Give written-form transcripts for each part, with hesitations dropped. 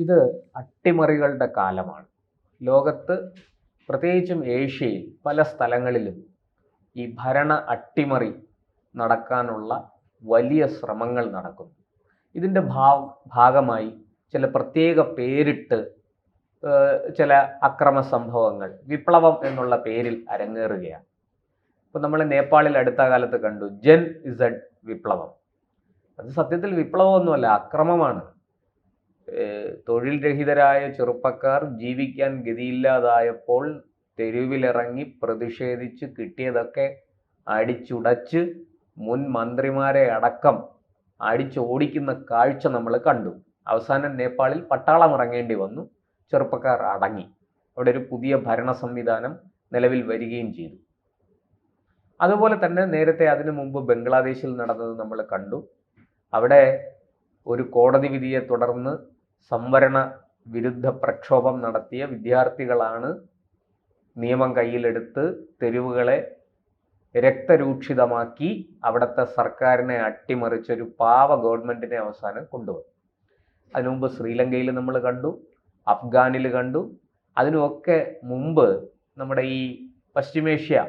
ഇത് അട്ടിമറികളുടെ കാലമാണ്. ലോകത്ത് പ്രത്യേകിച്ചും ഏഷ്യയിൽ പല സ്ഥലങ്ങളിലും ഈ ഭരണ അട്ടിമറി നടക്കാനുള്ള വലിയ ശ്രമങ്ങൾ നടക്കുന്നു. ഇതിൻ്റെ ഭാഗമായി ചില പ്രത്യേക പേരിട്ട് ചില അക്രമ സംഭവങ്ങൾ വിപ്ലവം എന്നുള്ള പേരിൽ അരങ്ങേറുകയാണ്. ഇപ്പോൾ നമ്മൾ നേപ്പാളിൽ അടുത്ത കാലത്ത് കണ്ടു ജൻ ഇസഡ് വിപ്ലവം. അത് സത്യത്തിൽ വിപ്ലവമൊന്നുമല്ല, അക്രമമാണ്. തൊഴിൽ രഹിതരായ ചെറുപ്പക്കാർ ജീവിക്കാൻ ഗതിയില്ലാതായപ്പോൾ തെരുവിലിറങ്ങി പ്രതിഷേധിച്ച് കിട്ടിയതൊക്കെ അടിച്ചുടച്ച് മുൻ മന്ത്രിമാരെ അടക്കം അടിച്ചോടിക്കുന്ന കാഴ്ച നമ്മൾ കണ്ടു. അവസാനം നേപ്പാളിൽ പട്ടാളം ഇറങ്ങേണ്ടി വന്നു, ചെറുപ്പക്കാർ അടങ്ങി. അവിടെ ഒരു പുതിയ ഭരണ സംവിധാനം നിലവിൽ വരികയും ചെയ്തു. അതുപോലെ തന്നെ നേരത്തെ അതിനു മുമ്പ് ബംഗ്ലാദേശിൽ നടന്നത് നമ്മൾ കണ്ടു. അവിടെ ഒരു കോടതി വിധിയെ തുടർന്ന് സംവരണ വിരുദ്ധ പ്രക്ഷോഭം നടത്തിയ വിദ്യാർത്ഥികളാണ് നിയമം കയ്യിലെടുത്ത് തെരുവുകളെ രക്തരൂക്ഷിതമാക്കി അവിടുത്തെ സർക്കാരിനെ അട്ടിമറിച്ചൊരു പാവ ഗവൺമെന്റിനെ അവസാനം കൊണ്ടുവന്നു. അതിനുമുമ്പ് ശ്രീലങ്കയിൽ നമ്മൾ കണ്ടു, അഫ്ഗാനിൽ കണ്ടു. അതിനുമൊക്കെ മുമ്പ് നമ്മുടെ ഈ പശ്ചിമേഷ്യ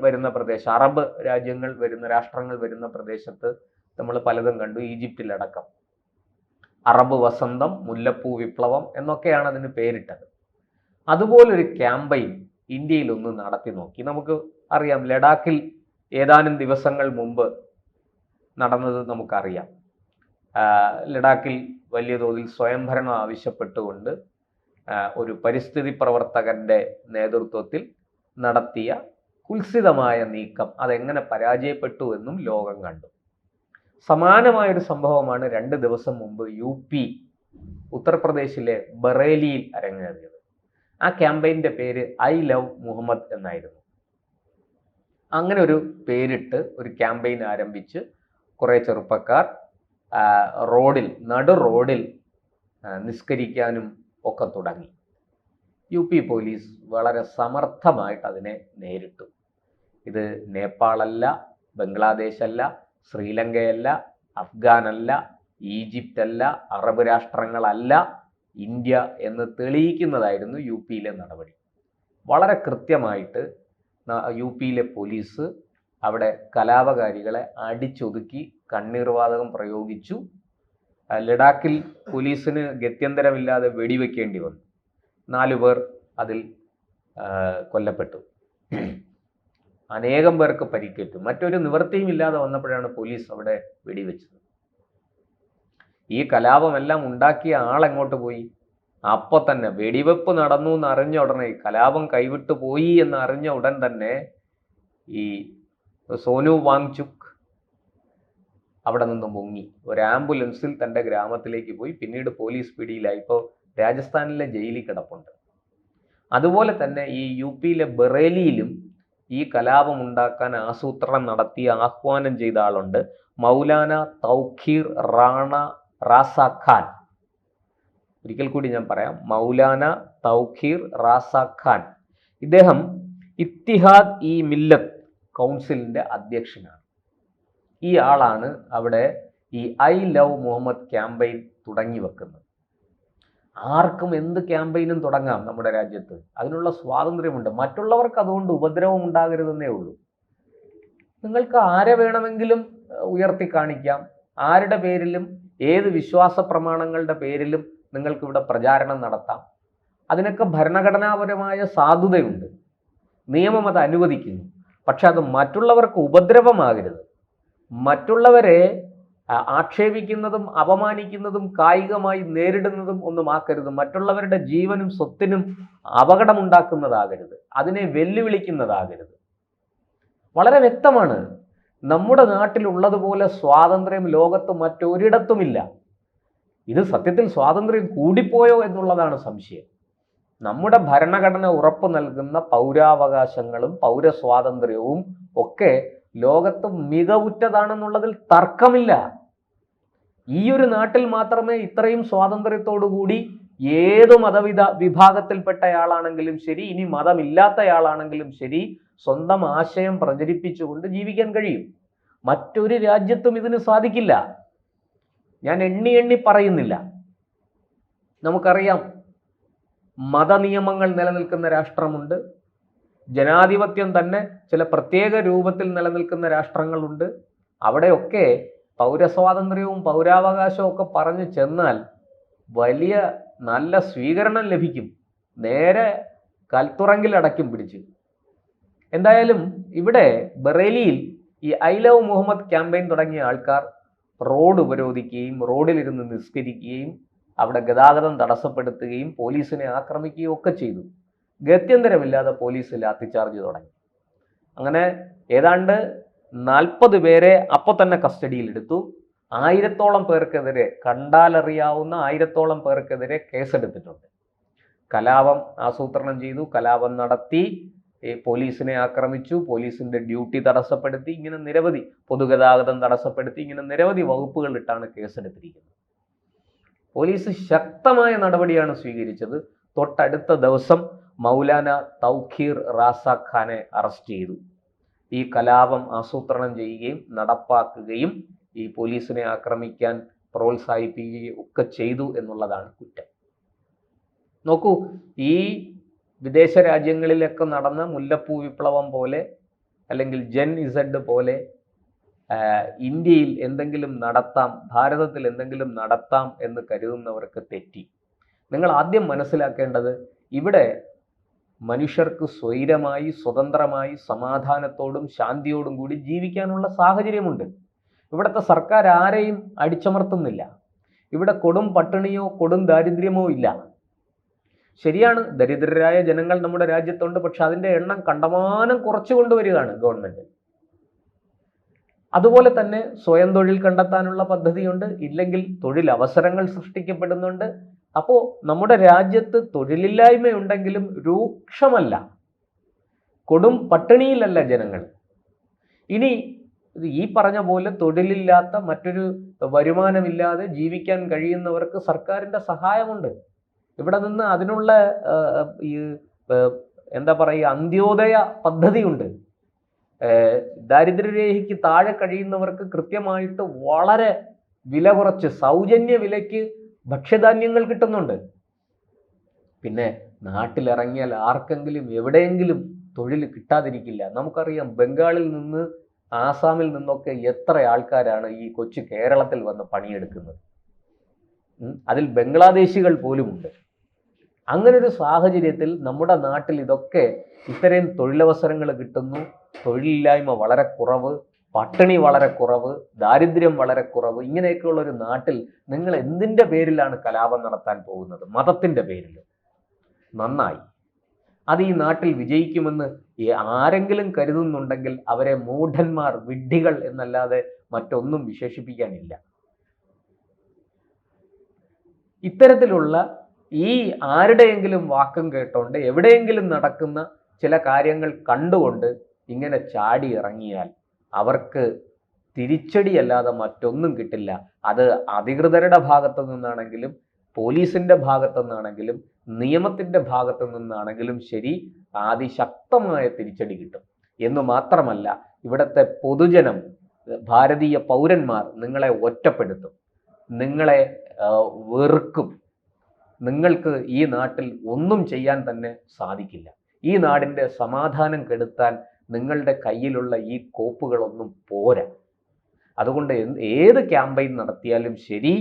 വരുന്ന പ്രദേശം, അറബ് രാജ്യങ്ങൾ വരുന്ന രാഷ്ട്രങ്ങൾ വരുന്ന പ്രദേശത്ത് നമ്മൾ പലതും കണ്ടു. ഈജിപ്തിലടക്കം അറബ് വസന്തം, മുല്ലപ്പൂ വിപ്ലവം എന്നൊക്കെയാണ് അതിന് പേരിട്ടത്. അതുപോലൊരു ക്യാമ്പയിൻ ഇന്ത്യയിൽ ഒന്ന് നടത്തി നോക്കി. നമുക്ക് അറിയാം, ലഡാക്കിൽ ഏതാനും ദിവസങ്ങൾ മുമ്പ് നടന്നത് നമുക്കറിയാം. ലഡാക്കിൽ വലിയ തോതിൽ സ്വയംഭരണം ആവശ്യപ്പെട്ടുകൊണ്ട് ഒരു പരിസ്ഥിതി പ്രവർത്തകന്റെ നേതൃത്വത്തിൽ നടത്തിയ കുൽസിതമായ നീക്കം അതെങ്ങനെ പരാജയപ്പെട്ടു എന്നും ലോകം കണ്ടു. സമാനമായൊരു സംഭവമാണ് 2 ദിവസം മുമ്പ് UP ഉത്തർപ്രദേശിലെ ബറേലിയിൽ അരങ്ങേറിയത്. ആ ക്യാമ്പയിൻ്റെ പേര് ഐ ലവ് മുഹമ്മദ് എന്നായിരുന്നു. അങ്ങനെ ഒരു പേരിട്ട് ഒരു ക്യാമ്പയിൻ ആരംഭിച്ച് കുറേ ചെറുപ്പക്കാർ നടു റോഡിൽ നിസ്കരിക്കാനും ഒക്കെ തുടങ്ങി. UP പോലീസ് വളരെ സമർത്ഥമായിട്ട് അതിനെ നേരിട്ടു. ഇത് നേപ്പാളല്ല, ബംഗ്ലാദേശല്ല, ശ്രീലങ്കയല്ല, അഫ്ഗാനല്ല, ഈജിപ്തല്ല, അറബ് രാഷ്ട്രങ്ങളല്ല, ഇന്ത്യ എന്ന് തെളിയിക്കുന്നതായിരുന്നു UPയിലെ നടപടി. വളരെ കൃത്യമായിട്ട് UPയിലെ പോലീസ് അവിടെ കലാപകാരികളെ അടിച്ചൊതുക്കി കണ്ണീർവാതകം പ്രയോഗിച്ചു. ലഡാക്കിൽ പോലീസിന് ഗത്യന്തരമില്ലാതെ വെടിവെക്കേണ്ടി വന്നു. 4 പേർ അതിൽ കൊല്ലപ്പെട്ടു, അനേകം പേർക്ക് പരിക്കേറ്റു. മറ്റൊരു നിവൃത്തിയും ഇല്ലാതെ വന്നപ്പോഴാണ് പോലീസ് അവിടെ വെടിവെച്ചത്. ഈ കലാപമെല്ലാം ഉണ്ടാക്കിയ ആളെങ്ങോട്ട് പോയി? അപ്പോൾ തന്നെ വെടിവെപ്പ് നടന്നു എന്ന് അറിഞ്ഞ ഉടനെ, കലാപം കൈവിട്ടു പോയി എന്ന് അറിഞ്ഞ ഉടൻ തന്നെ ഈ സോനു വാങ്ചുക് അവിടെ നിന്ന് മുങ്ങി ഒരു ആംബുലൻസിൽ തൻ്റെ ഗ്രാമത്തിലേക്ക് പോയി. പിന്നീട് പോലീസ് പിടിയിലായി. ഇപ്പോൾ രാജസ്ഥാനിലെ ജയിലിൽ കിടപ്പുണ്ട്. അതുപോലെ തന്നെ ഈ UPയിലെ ബറേലിയിലും ഈ കലാപം ഉണ്ടാക്കാൻ ആസൂത്രണം നടത്തി ആഹ്വാനം ചെയ്ത ആളുണ്ട്, മൗലാന തൗഖീർ റാസ ഖാൻ. ഒരിക്കൽ കൂടി ഞാൻ പറയാം, മൗലാന തൗഖീർ റാസ ഖാൻ. ഇദ്ദേഹം ഇത്തിഹാദ് ഇ മില്ലത്ത് കൗൺസിലിൻ്റെ അധ്യക്ഷനാണ്. ഈ ആളാണ് അവിടെ ഈ ഐ ലവ് മുഹമ്മദ് ക്യാമ്പയിൻ തുടങ്ങി വെക്കുന്നത്. ആർക്കും എന്ത് ക്യാമ്പയിനും തുടങ്ങാം നമ്മുടെ രാജ്യത്ത്, അതിനുള്ള സ്വാതന്ത്ര്യമുണ്ട്. മറ്റുള്ളവർക്ക് അതുകൊണ്ട് ഉപദ്രവം ഉണ്ടാകരുതെന്നേ ഉള്ളൂ. നിങ്ങൾക്ക് ആരെ വേണമെങ്കിലും ഉയർത്തി കാണിക്കാം, ആരുടെ പേരിലും ഏത് വിശ്വാസ പ്രമാണങ്ങളുടെ പേരിലും നിങ്ങൾക്കിവിടെ പ്രചാരണം നടത്താം. അതിനൊക്കെ ഭരണഘടനാപരമായ സാധുതയുണ്ട്, നിയമം അത് അനുവദിക്കുന്നു. പക്ഷെ അത് മറ്റുള്ളവർക്ക് ഉപദ്രവമാകരുത്. മറ്റുള്ളവരെ ആക്ഷേപിക്കുന്നതും അപമാനിക്കുന്നതും കായികമായി നേരിടുന്നതും ഒന്നും ആക്കരുത്. മറ്റുള്ളവരുടെ ജീവനും സ്വത്തിനും അപകടമുണ്ടാക്കുന്നതാകരുത്, അതിനെ വെല്ലുവിളിക്കുന്നതാകരുത്. വളരെ വ്യക്തമാണ്. നമ്മുടെ നാട്ടിലുള്ളതുപോലെ സ്വാതന്ത്ര്യം ലോകത്ത് മറ്റൊരിടത്തുമില്ല. ഇത് സത്യത്തിൽ സ്വാതന്ത്ര്യം കൂടിപ്പോയോ എന്നുള്ളതാണ് സംശയം. നമ്മുടെ ഭരണഘടന ഉറപ്പു നൽകുന്ന പൗരാവകാശങ്ങളും പൗരസ്വാതന്ത്ര്യവും ഒക്കെ ലോകത്ത് മികവുറ്റതാണെന്നുള്ളതിൽ തർക്കമില്ല. ഈ ഒരു നാട്ടിൽ മാത്രമേ ഇത്രയും സ്വാതന്ത്ര്യത്തോടുകൂടി ഏത് വിഭാഗത്തിൽപ്പെട്ടയാളാണെങ്കിലും ശരി, ഇനി മതമില്ലാത്തയാളാണെങ്കിലും ശരി, സ്വന്തം ആശയം പ്രചരിപ്പിച്ചുകൊണ്ട് ജീവിക്കാൻ കഴിയും. മറ്റൊരു രാജ്യത്തും ഇതിന് സാധിക്കില്ല. ഞാൻ എണ്ണി പറയുന്നില്ല. നമുക്കറിയാം, മതനിയമങ്ങൾ നിലനിൽക്കുന്ന രാഷ്ട്രമുണ്ട്, ജനാധിപത്യം തന്നെ ചില പ്രത്യേക രൂപത്തിൽ നിലനിൽക്കുന്ന രാഷ്ട്രങ്ങളുണ്ട്. അവിടെയൊക്കെ പൗരസ്വാതന്ത്ര്യവും പൗരാവകാശവും ഒക്കെ പറഞ്ഞു ചെന്നാൽ വലിയ നല്ല സ്വീകരണം ലഭിക്കും, നേരെ കൽത്തുറങ്കിൽ അടയ്ക്കും പിടിച്ച്. എന്തായാലും ഇവിടെ ബറേലിയിൽ ഈ ഐ ലവ് മുഹമ്മദ് ക്യാമ്പയിൻ തുടങ്ങിയ ആൾക്കാർ റോഡ് ഉപരോധിക്കുകയും റോഡിലിരുന്ന് നിസ്കരിക്കുകയും അവിടെ ഗതാഗതം തടസ്സപ്പെടുത്തുകയും പോലീസിനെ ആക്രമിക്കുകയും ഒക്കെ ചെയ്തു. ഗത്യന്തരമില്ലാതെ പോലീസ് ലാത്തിച്ചാർജ് തുടങ്ങി. അങ്ങനെ ഏതാണ്ട് 40 പേരെ അപ്പോൾ തന്നെ കസ്റ്റഡിയിലെടുത്തു. 1000-ഓളം പേർക്കെതിരെ, കണ്ടാലറിയാവുന്ന 1000-ഓളം പേർക്കെതിരെ കേസെടുത്തിട്ടുണ്ട്. കലാപം ആസൂത്രണം ചെയ്തു, കലാപം നടത്തി, പോലീസിനെ ആക്രമിച്ചു, പോലീസിന്റെ ഡ്യൂട്ടി തടസ്സപ്പെടുത്തി, ഇങ്ങനെ നിരവധി, പൊതുഗതാഗതം തടസ്സപ്പെടുത്തി, ഇങ്ങനെ നിരവധി വകുപ്പുകൾ ഇട്ടാണ് കേസെടുത്തിരിക്കുന്നത്. പോലീസ് ശക്തമായ നടപടിയാണ് സ്വീകരിച്ചത്. തൊട്ടടുത്ത ദിവസം മൗലാന തൗഖീർ റാസ ഖാനെ അറസ്റ്റ് ചെയ്തു. ഈ കലാപം ആസൂത്രണം ചെയ്യുകയും നടപ്പാക്കുകയും ഈ പോലീസിനെ ആക്രമിക്കാൻ പ്രോത്സാഹിപ്പിക്കുകയും ഒക്കെ ചെയ്തു എന്നുള്ളതാണ് കുറ്റം. നോക്കൂ, ഈ വിദേശ രാജ്യങ്ങളിലൊക്കെ നടന്ന മുല്ലപ്പൂ വിപ്ലവം പോലെ അല്ലെങ്കിൽ ജൻ ഇസഡ് പോലെ ഇന്ത്യയിൽ എന്തെങ്കിലും നടത്താം, ഭാരതത്തിൽ എന്തെങ്കിലും നടത്താം എന്ന് കരുതുന്നവർക്ക് തെറ്റി. നിങ്ങൾ ആദ്യം മനസ്സിലാക്കേണ്ടത്, ഇവിടെ മനുഷ്യർക്ക് സ്വൈരമായി, സ്വതന്ത്രമായി, സമാധാനത്തോടും ശാന്തിയോടും കൂടി ജീവിക്കാനുള്ള സാഹചര്യമുണ്ട്. ഇവിടുത്തെ സർക്കാർ ആരെയും അടിച്ചമർത്തുന്നില്ല. ഇവിടെ കൊടും പട്ടിണിയോ കൊടും ദാരിദ്ര്യമോ ഇല്ല. ശരിയാണ്, ദരിദ്രരായ ജനങ്ങൾ നമ്മുടെ രാജ്യത്തുണ്ട്, പക്ഷെ അതിൻ്റെ എണ്ണം കണ്ടമാനം കുറച്ചു കൊണ്ടുവരികയാണ് ഗവൺമെന്റ്. അതുപോലെ തന്നെ സ്വയം തൊഴിൽ കണ്ടെത്താനുള്ള പദ്ധതിയുണ്ട്, ഇല്ലെങ്കിൽ തൊഴിലവസരങ്ങൾ സൃഷ്ടിക്കപ്പെടുന്നുണ്ട്. അപ്പോൾ നമ്മുടെ രാജ്യത്ത് തൊഴിലില്ലായ്മയുണ്ടെങ്കിലും രൂക്ഷമല്ല, കൊടും പട്ടിണിയിലല്ല ജനങ്ങൾ. ഇനി ഈ പറഞ്ഞ പോലെ തൊഴിലില്ലാത്ത, മറ്റൊരു വരുമാനമില്ലാതെ ജീവിക്കാൻ കഴിയുന്നവർക്ക് സർക്കാരിൻ്റെ സഹായമുണ്ട്. ഇവിടെ നിന്ന് അതിനുള്ള എന്താ പറയുക, അന്ത്യോദയ പദ്ധതിയുണ്ട്. ദാരിദ്ര്യരേഖയ്ക്ക് താഴെ കഴിയുന്നവർക്ക് കൃത്യമായിട്ട് വളരെ വില കുറച്ച് സൗജന്യ വിലയ്ക്ക് ഭക്ഷ്യധാന്യങ്ങൾ കിട്ടുന്നുണ്ട്. പിന്നെ നാട്ടിലിറങ്ങിയാൽ ആർക്കെങ്കിലും എവിടെയെങ്കിലും തൊഴിൽ കിട്ടാതിരിക്കില്ല. നമുക്കറിയാം, ബംഗാളിൽ നിന്ന്, ആസാമിൽ നിന്നൊക്കെ എത്ര ആൾക്കാരാണ് ഈ കൊച്ചു കേരളത്തിൽ വന്ന് പണിയെടുക്കുന്നത്. അതിൽ ബംഗ്ലാദേശികൾ പോലുമുണ്ട്. അങ്ങനെ ഒരു സാഹചര്യത്തിൽ നമ്മുടെ നാട്ടിൽ ഇത്രയും തൊഴിലവസരങ്ങൾ കിട്ടുന്നു, തൊഴിലില്ലായ്മ വളരെ കുറവ്, പട്ടിണി വളരെ കുറവ്, ദാരിദ്ര്യം വളരെ കുറവ്, ഇങ്ങനെയൊക്കെയുള്ള ഒരു നാട്ടിൽ നിങ്ങൾ എന്തിൻ്റെ പേരിലാണ് കലാപം നടത്താൻ പോകുന്നത്? മതത്തിൻ്റെ പേരിൽ. നന്നായി, അത് ഈ നാട്ടിൽ വിജയിക്കുമെന്ന് ആരെങ്കിലും കരുതുന്നുണ്ടെങ്കിൽ അവരെ മൂഢന്മാർ, വിഡ്ഢികൾ എന്നല്ലാതെ മറ്റൊന്നും വിശേഷിപ്പിക്കാനില്ല. ഇത്തരത്തിലുള്ള ഈ ആരുടെയെങ്കിലും വാക്കും കേട്ടോണ്ട് എവിടെയെങ്കിലും നടക്കുന്ന ചില കാര്യങ്ങൾ കണ്ടുകൊണ്ട് ഇങ്ങനെ ചാടി ഇറങ്ങിയാൽ അവർക്ക് തിരിച്ചടിയല്ലാതെ മറ്റൊന്നും കിട്ടില്ല. അത് അധികൃതരുടെ ഭാഗത്തു നിന്നാണെങ്കിലും പോലീസിന്റെ ഭാഗത്തു നിന്നാണെങ്കിലും നിയമത്തിന്റെ ഭാഗത്തു നിന്നാണെങ്കിലും ശരി, അതിശക്തമായ തിരിച്ചടി കിട്ടും. എന്ന് മാത്രമല്ല, ഇവിടുത്തെ പൊതുജനം, ഭാരതീയ പൗരന്മാർ നിങ്ങളെ ഒറ്റപ്പെടുത്തും, നിങ്ങളെ വെറുക്കും. നിങ്ങൾക്ക് ഈ നാട്ടിൽ ഒന്നും ചെയ്യാൻ തന്നെ സാധിക്കില്ല. ഈ നാടിൻ്റെ സമാധാനം കെടുത്താൻ നിങ്ങളുടെ കയ്യിലുള്ള ഈ കോപ്പുകളൊന്നും പോരാ. അതുകൊണ്ട് ഏത് ക്യാമ്പയിൻ നടത്തിയാലും ശരി,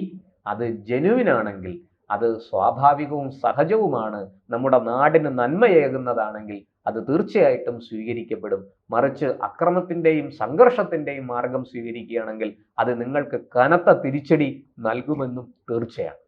അത് ജെനുവിനാണെങ്കിൽ, അത് സ്വാഭാവികവും സഹജവുമാണ്, നമ്മുടെ നാടിന് നന്മയേകുന്നതാണെങ്കിൽ അത് തീർച്ചയായിട്ടും സ്വീകരിക്കപ്പെടും. മറിച്ച് അക്രമത്തിൻ്റെയും സംഘർഷത്തിൻ്റെയും മാർഗം സ്വീകരിക്കുകയാണെങ്കിൽ അത് നിങ്ങൾക്ക് കനത്ത തിരിച്ചടി നൽകുമെന്നും തീർച്ചയാണ്.